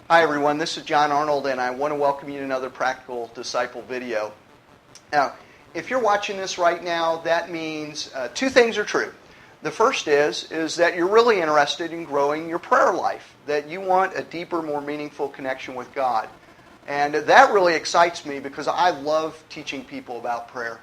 Hi everyone, this is John Arnold and I want to welcome you to another Practical Disciple video. Now, if you're watching this right now, that means two things are true. The first is that you're really interested in growing your prayer life, that you want a deeper, more meaningful connection with God. And that really excites me because I love teaching people about prayer.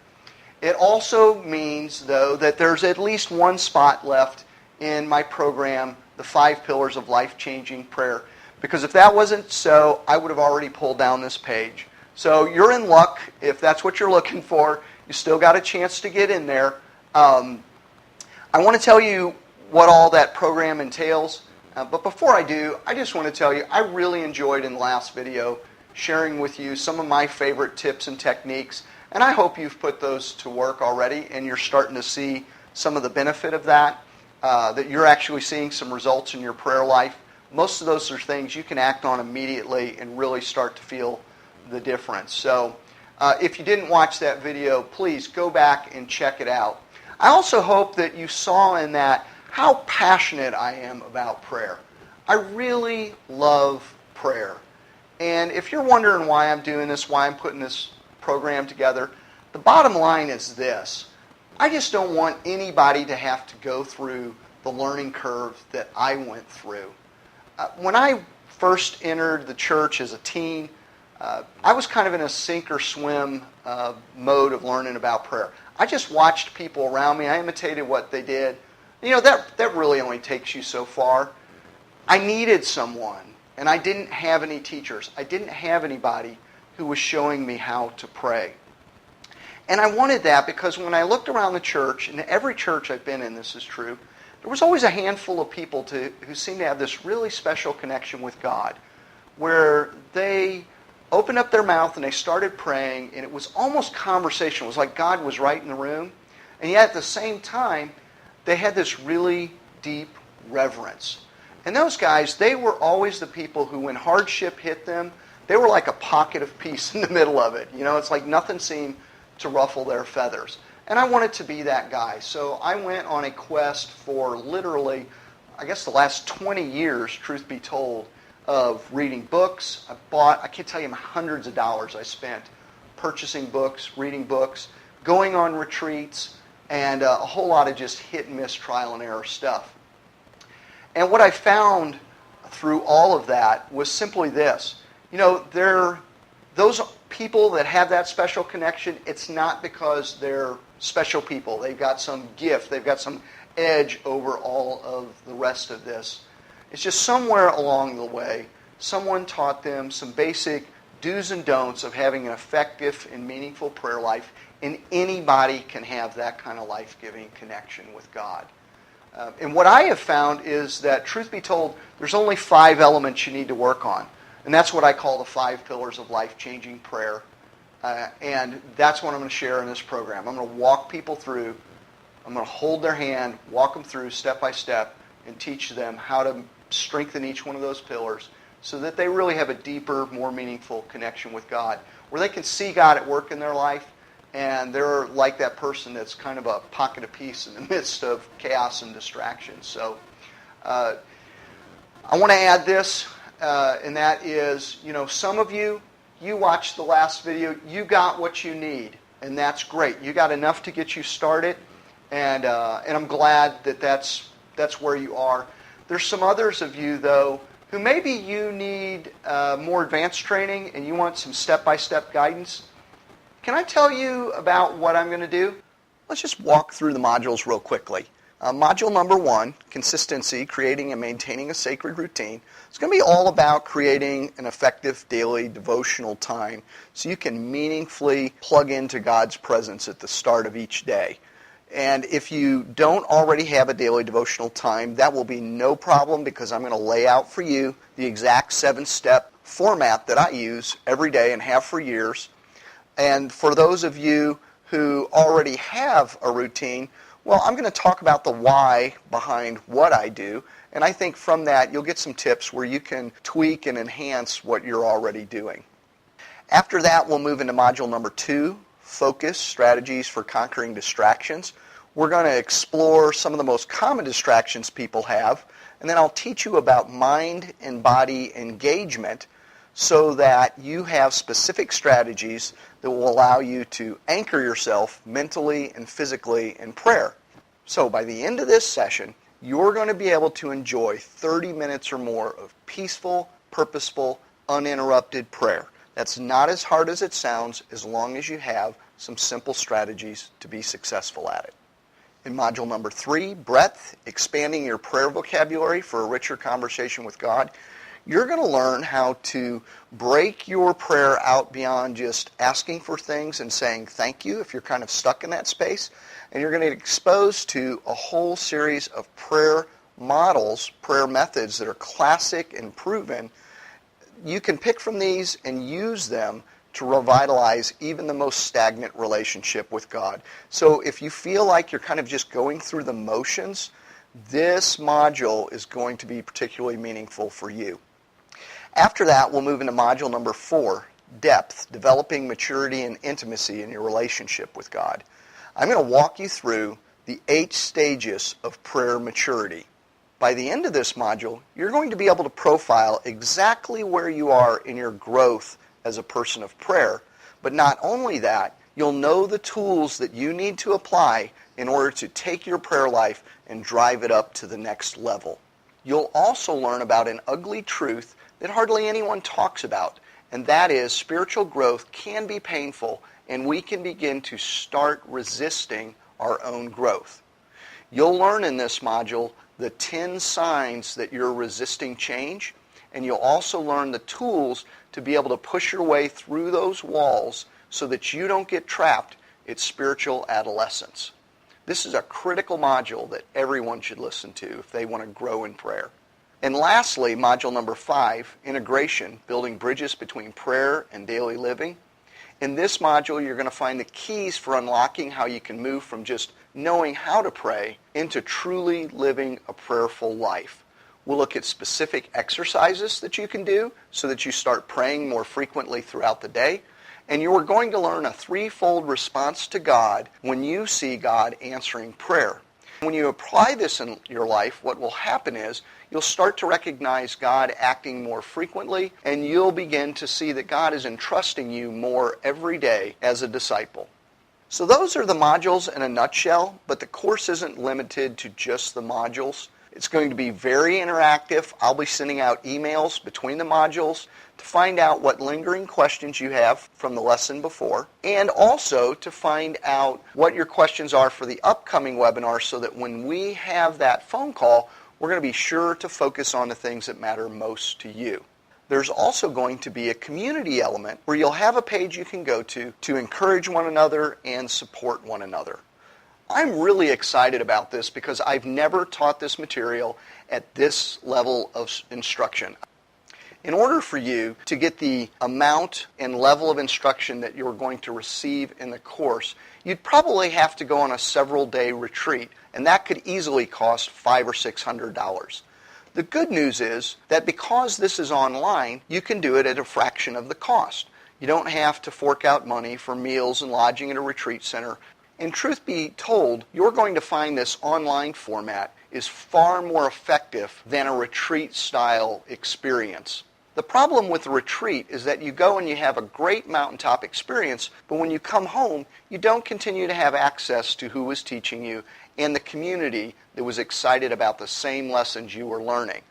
It also means, though, that there's at least one spot left in my program, The 5 Pillars of Life-Changing Prayer. Because if that wasn't so, I would have already pulled down this page. So you're in luck if that's what you're looking for. You still got a chance to get in there. I want to tell you what all that program entails. But before I do, I just want to tell you I really enjoyed in the last video sharing with you some of my favorite tips and techniques. And I hope you've put those to work already and you're starting to see some of the benefit of that, that you're actually seeing some results in your prayer life. Most of those are things you can act on immediately and really start to feel the difference. So if you didn't watch that video, please go back and check it out. I also hope that you saw in that how passionate I am about prayer. I really love prayer. And if you're wondering why I'm doing this, why I'm putting this program together, the bottom line is this. I just don't want anybody to have to go through the learning curve that I went through. When I first entered the church as a teen, I was kind of in a sink or swim mode of learning about prayer. I just watched people around me. I imitated what they did. You know, that really only takes you so far. I needed someone, and I didn't have any teachers. I didn't have anybody who was showing me how to pray. And I wanted that because when I looked around the church, and every church I've been in, this is true, there was always a handful of people who seemed to have this really special connection with God, where they opened up their mouth and they started praying, and it was almost conversational. It was like God was right in the room. And yet at the same time, they had this really deep reverence. And those guys, they were always the people who, when hardship hit them, they were like a pocket of peace in the middle of it. You know, it's like nothing seemed to ruffle their feathers. And I wanted to be that guy. So I went on a quest for literally, I guess the last 20 years, truth be told, of reading books. I can't tell you how hundreds of dollars I spent purchasing books, reading books, going on retreats, and a whole lot of just hit and miss trial and error stuff. And what I found through all of that was simply this. You know, those people that have that special connection, it's not because they're special people. They've got some gift. They've got some edge over all of the rest of this. It's just somewhere along the way, someone taught them some basic do's and don'ts of having an effective and meaningful prayer life, and anybody can have that kind of life-giving connection with God. And what I have found is that, truth be told, there's only 5 elements you need to work on. And that's what I call the 5 pillars of life-changing prayer. And that's what I'm going to share in this program. I'm going to walk people through. I'm going to hold their hand, walk them through step by step, and teach them how to strengthen each one of those pillars so that they really have a deeper, more meaningful connection with God, where they can see God at work in their life, and they're like that person that's kind of a pocket of peace in the midst of chaos and distractions. So I want to add this. And that is, you know, some of you watched the last video, you got what you need, and that's great. You got enough to get you started, and I'm glad that that's where you are. There's some others of you, though, who maybe you need more advanced training and you want some step-by-step guidance. Can I tell you about what I'm going to do? Let's just walk through the modules real quickly. Module number 1, consistency, creating and maintaining a sacred routine. It's going to be all about creating an effective daily devotional time so you can meaningfully plug into God's presence at the start of each day. And if you don't already have a daily devotional time, that will be no problem because I'm going to lay out for you the exact 7-step format that I use every day and have for years. And for those of you who already have a routine, well, I'm going to talk about the why behind what I do, and I think from that you'll get some tips where you can tweak and enhance what you're already doing. After that, we'll move into module number 2, focus, strategies for conquering distractions. We're going to explore some of the most common distractions people have, And then I'll teach you about mind and body engagement so that you have specific strategies that will allow you to anchor yourself mentally and physically in prayer. So by the end of this session, you're going to be able to enjoy 30 minutes or more of peaceful, purposeful, uninterrupted prayer. That's not as hard as it sounds as long as you have some simple strategies to be successful at it. In module number 3, breadth, expanding your prayer vocabulary for a richer conversation with God, you're going to learn how to break your prayer out beyond just asking for things and saying thank you if you're kind of stuck in that space. And you're going to get exposed to a whole series of prayer models, prayer methods that are classic and proven. You can pick from these and use them to revitalize even the most stagnant relationship with God. So if you feel like you're kind of just going through the motions, this module is going to be particularly meaningful for you. After that, we'll move into module number 4, depth, developing maturity and intimacy in your relationship with God. I'm going to walk you through the 8 stages of prayer maturity. By the end of this module, you're going to be able to profile exactly where you are in your growth as a person of prayer. But not only that, you'll know the tools that you need to apply in order to take your prayer life and drive it up to the next level. You'll also learn about an ugly truth that hardly anyone talks about, and that is spiritual growth can be painful, and we can begin to start resisting our own growth. You'll learn in this module the 10 signs that you're resisting change, and you'll also learn the tools to be able to push your way through those walls so that you don't get trapped in spiritual adolescence. This is a critical module that everyone should listen to if they want to grow in prayer. And lastly, module number 5, integration, building bridges between prayer and daily living. In this module, you're going to find the keys for unlocking how you can move from just knowing how to pray into truly living a prayerful life. We'll look at specific exercises that you can do so that you start praying more frequently throughout the day. And you're going to learn a 3-fold response to God when you see God answering prayer. When you apply this in your life, what will happen is you'll start to recognize God acting more frequently, and you'll begin to see that God is entrusting you more every day as a disciple. So those are the modules in a nutshell, but the course isn't limited to just the modules. It's going to be very interactive. I'll be sending out emails between the modules to find out what lingering questions you have from the lesson before, and also to find out what your questions are for the upcoming webinar so that when we have that phone call, we're going to be sure to focus on the things that matter most to you. There's also going to be a community element where you'll have a page you can go to encourage one another and support one another. I'm really excited about this because I've never taught this material at this level of instruction. In order for you to get the amount and level of instruction that you're going to receive in the course, you'd probably have to go on a several-day retreat, and that could easily cost $500 or $600. The good news is that because this is online, you can do it at a fraction of the cost. You don't have to fork out money for meals and lodging at a retreat center. And truth be told, you're going to find this online format is far more effective than a retreat-style experience. The problem with the retreat is that you go and you have a great mountaintop experience, but when you come home, you don't continue to have access to who was teaching you and the community that was excited about the same lessons you were learning.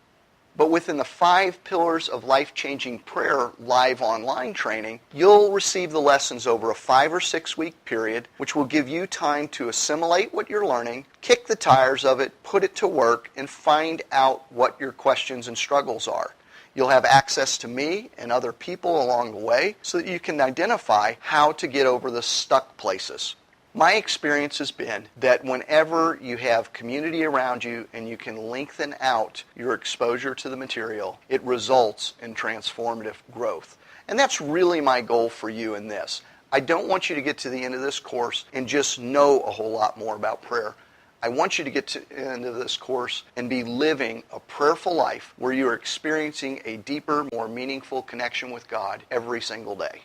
But within the 5 pillars of life-changing prayer live online training, you'll receive the lessons over a 5 or 6 week period, which will give you time to assimilate what you're learning, kick the tires of it, put it to work, and find out what your questions and struggles are. You'll have access to me and other people along the way so that you can identify how to get over the stuck places. My experience has been that whenever you have community around you and you can lengthen out your exposure to the material, it results in transformative growth. And that's really my goal for you in this. I don't want you to get to the end of this course and just know a whole lot more about prayer. I want you to get to the end of this course and be living a prayerful life where you are experiencing a deeper, more meaningful connection with God every single day.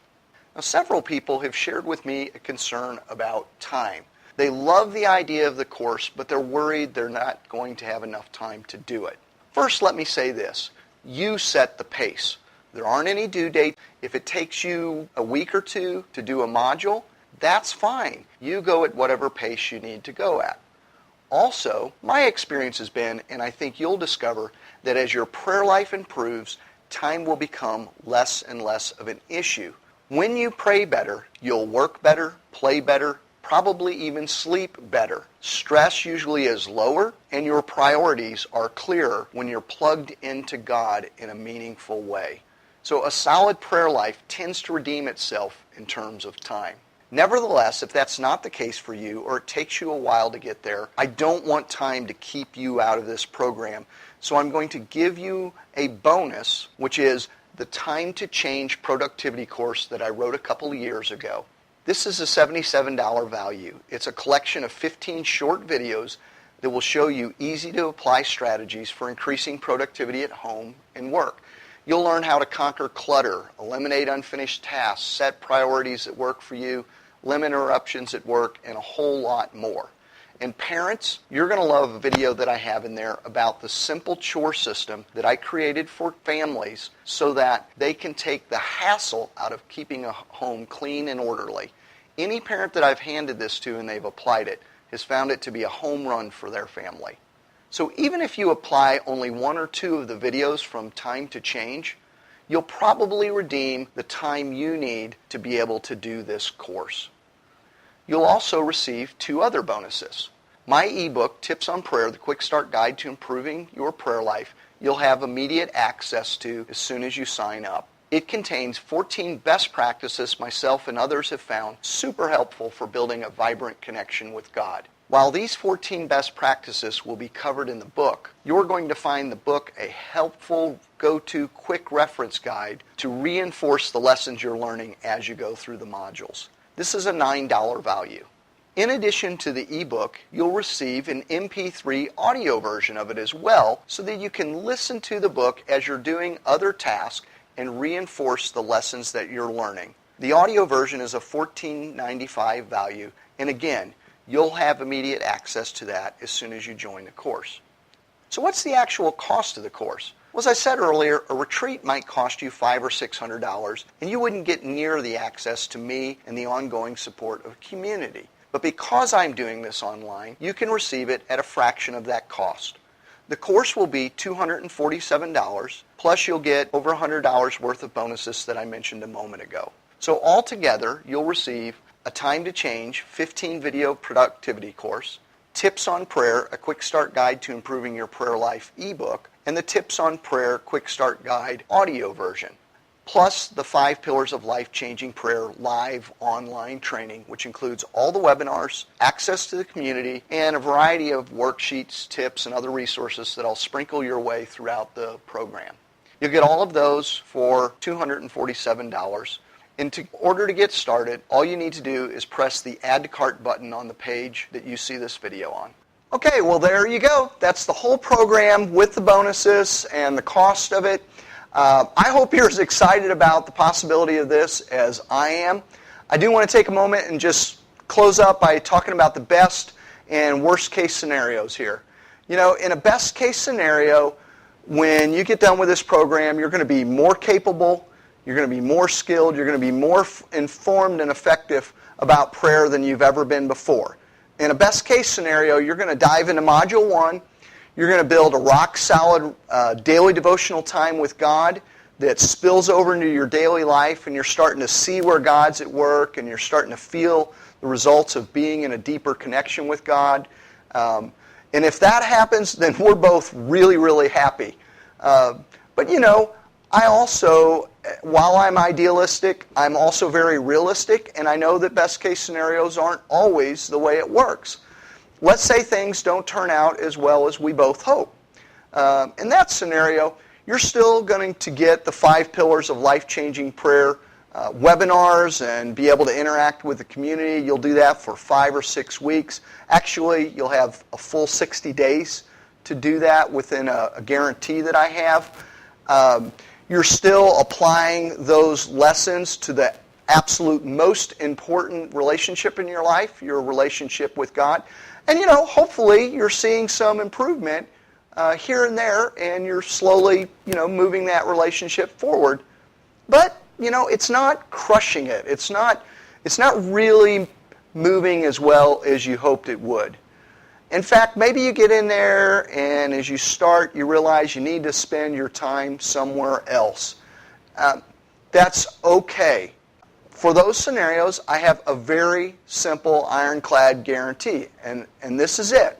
Now, several people have shared with me a concern about time. They love the idea of the course, but they're worried they're not going to have enough time to do it. First, let me say this. You set the pace. There aren't any due dates. If it takes you a week or two to do a module, that's fine. You go at whatever pace you need to go at. Also, my experience has been, and I think you'll discover, that as your prayer life improves, time will become less and less of an issue. When you pray better, you'll work better, play better, probably even sleep better. Stress usually is lower, and your priorities are clearer when you're plugged into God in a meaningful way. So a solid prayer life tends to redeem itself in terms of time. Nevertheless, if that's not the case for you, or it takes you a while to get there, I don't want time to keep you out of this program. So I'm going to give you a bonus, which is the Time to Change productivity course that I wrote a couple of years ago. This is a $77 value. It's a collection of 15 short videos that will show you easy-to-apply strategies for increasing productivity at home and work. You'll learn how to conquer clutter, eliminate unfinished tasks, set priorities that work for you, limit interruptions at work, and a whole lot more. And parents, you're going to love a video that I have in there about the simple chore system that I created for families so that they can take the hassle out of keeping a home clean and orderly. Any parent that I've handed this to and they've applied it has found it to be a home run for their family. So even if you apply only one or two of the videos from Time to Change, you'll probably redeem the time you need to be able to do this course. You'll also receive two other bonuses. My ebook, Tips on Prayer, the Quick Start Guide to Improving Your Prayer Life, you'll have immediate access to as soon as you sign up. It contains 14 best practices myself and others have found super helpful for building a vibrant connection with God. While these 14 best practices will be covered in the book, you're going to find the book a helpful go-to quick reference guide to reinforce the lessons you're learning as you go through the modules. This is a $9 value. In addition to the ebook, you'll receive an MP3 audio version of it as well so that you can listen to the book as you're doing other tasks and reinforce the lessons that you're learning. The audio version is a $14.95 value, and again, you'll have immediate access to that as soon as you join the course. So what's the actual cost of the course? Well, as I said earlier, a retreat might cost you $500 or $600, and you wouldn't get near the access to me and the ongoing support of a community. But because I'm doing this online, you can receive it at a fraction of that cost. The course will be $247, plus you'll get over $100 worth of bonuses that I mentioned a moment ago. So altogether, you'll receive a Time to Change 15-video productivity course, Tips on Prayer, a Quick Start Guide to Improving Your Prayer Life ebook, and the Tips on Prayer Quick Start Guide audio version, plus the 5 Pillars of Life-Changing Prayer live online training, which includes all the webinars, access to the community, and a variety of worksheets, tips, and other resources that I'll sprinkle your way throughout the program. You'll get all of those for $247. And in order to get started, all you need to do is press the Add to Cart button on the page that you see this video on. Okay, well there you go. That's the whole program with the bonuses and the cost of it. I hope you're as excited about the possibility of this as I am. I do want to take a moment and just close up by talking about the best and worst case scenarios here. You know, in a best case scenario, when you get done with this program, you're going to be more capable, you're going to be more skilled, you're going to be more informed and effective about prayer than you've ever been before. In a best case scenario, you're going to dive into Module 1. You're going to build a rock-solid daily devotional time with God that spills over into your daily life, and you're starting to see where God's at work, and you're starting to feel the results of being in a deeper connection with God. And if that happens, then we're both really, really happy. But you know, I also, while I'm idealistic, I'm also very realistic, and I know that best-case scenarios aren't always the way it works. Let's say things don't turn out as well as we both hope. In that scenario, you're still going to get the 5 Pillars of Life-Changing Prayer webinars and be able to interact with the community. You'll do that for 5 or 6 weeks. Actually, you'll have a full 60 days to do that within a guarantee that I have. You're still applying those lessons to the absolute most important relationship in your life, your relationship with God. And, you know, hopefully you're seeing some improvement here and there, and you're slowly, moving that relationship forward. But, it's not crushing it. It's not really moving as well as you hoped it would. In fact, maybe you get in there, and as you start, you realize you need to spend your time somewhere else. That's okay. For those scenarios, I have a very simple ironclad guarantee, and this is it.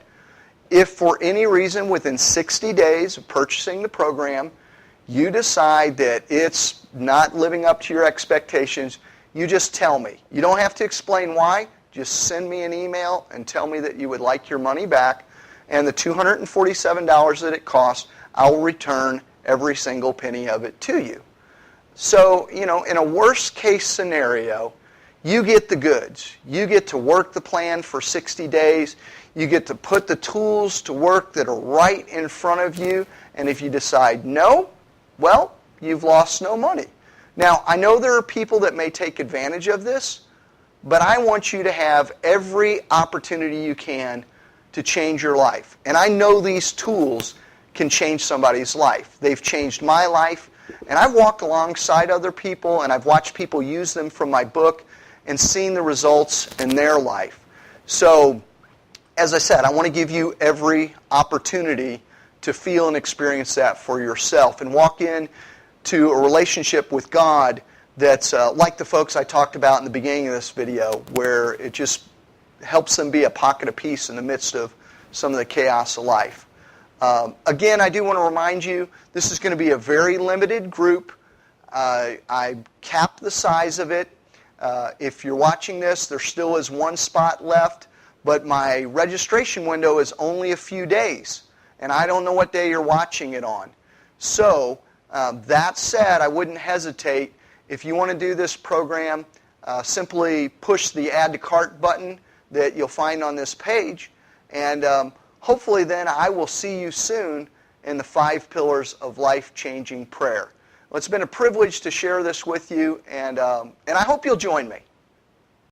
If for any reason within 60 days of purchasing the program, you decide that it's not living up to your expectations, you just tell me. You don't have to explain why. Just send me an email and tell me that you would like your money back, and the $247 that it costs, I will return every single penny of it to you. So, in a worst case scenario, you get the goods. You get to work the plan for 60 days. You get to put the tools to work that are right in front of you. And if you decide no, well, you've lost no money. Now, I know there are people that may take advantage of this, but I want you to have every opportunity you can to change your life. And I know these tools can change somebody's life. They've changed my life. And I've walked alongside other people, and I've watched people use them from my book and seen the results in their life. So, as I said, I want to give you every opportunity to feel and experience that for yourself and walk into a relationship with God that's like the folks I talked about in the beginning of this video, where it just helps them be a pocket of peace in the midst of some of the chaos of life. Again, I do want to remind you, this is going to be a very limited group. I capped the size of it. If you're watching this, there still is one spot left, but my registration window is only a few days, and I don't know what day you're watching it on. So, that said, I wouldn't hesitate. If you want to do this program, simply push the Add to Cart button that you'll find on this page, and hopefully then I will see you soon in the 5 pillars of life-changing prayer. Well, it's been a privilege to share this with you, and I hope you'll join me.